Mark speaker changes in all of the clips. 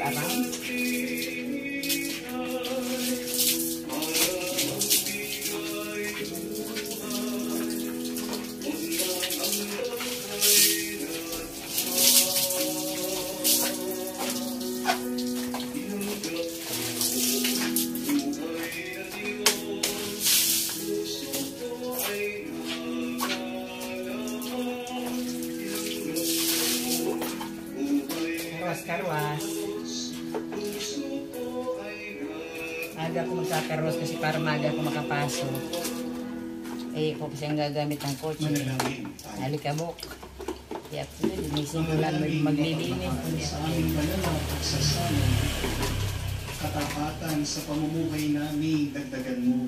Speaker 1: around. Karwas. Aga ako magkakarwas kasi para maaga ako makapasok. Eh, ako kasi ang gagamit ng kotse. Alikabok. Kaya ako linisin ko lang maglilinis.
Speaker 2: Sa aming banal pagsasanay, katapatan sa pamumuhay namin, dagdagan mo.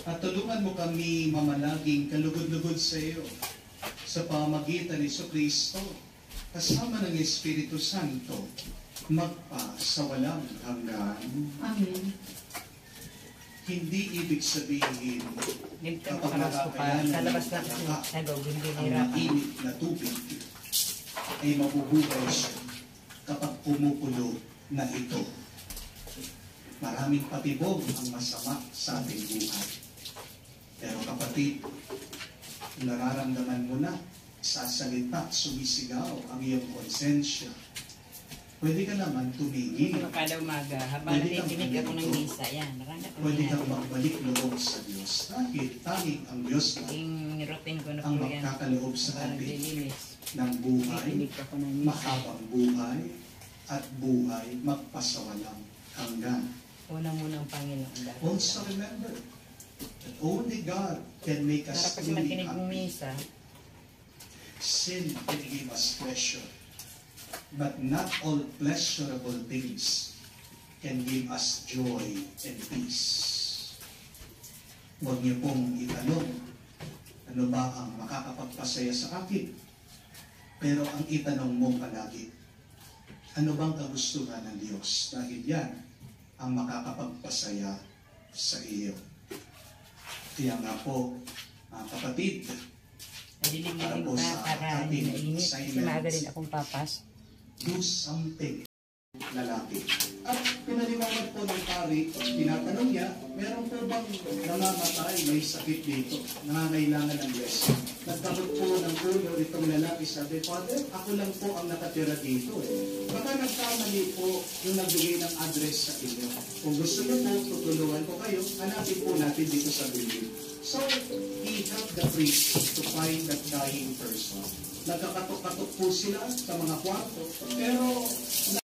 Speaker 2: At tulungan mo kami mamalaging kalugod-lugod sa iyo sa pamagitan ni Jesucristo kasama ng Espiritu Santo, magpa sa walang hanggan.
Speaker 1: Amen.
Speaker 2: Hindi ibig sabihin
Speaker 1: Kapag sa labas na sa loob, hindi
Speaker 2: ang
Speaker 1: nahirapan.
Speaker 2: mainit na tubig ay mabubuhay siya kapag pumupulo na ito. Maraming patibog ang masama sa ating buhay. Pero kapatid, nararamdaman mo na sa salita, sumisigaw ang iyong konsensya. Pwede ka naman tumingin.
Speaker 1: Kada umaga, habang nakikinig ako ng misa, yan.
Speaker 2: Pwede kang magbalik loob sa Diyos. Dahil tanging ang Diyos na ang magkakaloob sa atin ng buhay, mahabang buhay, at buhay magpasawalang hanggan.
Speaker 1: Unang-unang Panginoon.
Speaker 2: Also remember that only God can make us
Speaker 1: Kasi
Speaker 2: truly
Speaker 1: makinig ng
Speaker 2: happy.
Speaker 1: misa,
Speaker 2: Sin can give us pleasure, but not all pleasurable things can give us joy and peace. Huwag niyo pong itanong, ano ba ang makakapagpasaya sa akin? Pero ang itanong mo palagi, ano bang kagustuhan ng Diyos? Dahil yan ang makakapagpasaya sa iyo. Kaya nga po, mga kapatid,
Speaker 1: nadilig-lig ko na para hindi nainit. Kasi maaga din akong papas.
Speaker 2: do something, lalaki. At pinaliwanag po ng pari, tinatanong niya, meron po bang namamatay, may sakit dito, nangangailangan ng blessing? Nagkabot po ng ulo itong lalaki, sabi, Father, ako lang po ang nakatira dito. Baka nagkamali po yung nagbigay ng address sa inyo. Kung gusto niyo po, tutulungan ko kayo, hanapin po natin dito sa building. So, he helped the priest to find that dying person. Nagkakatok-katok po sila sa mga kwarto, pero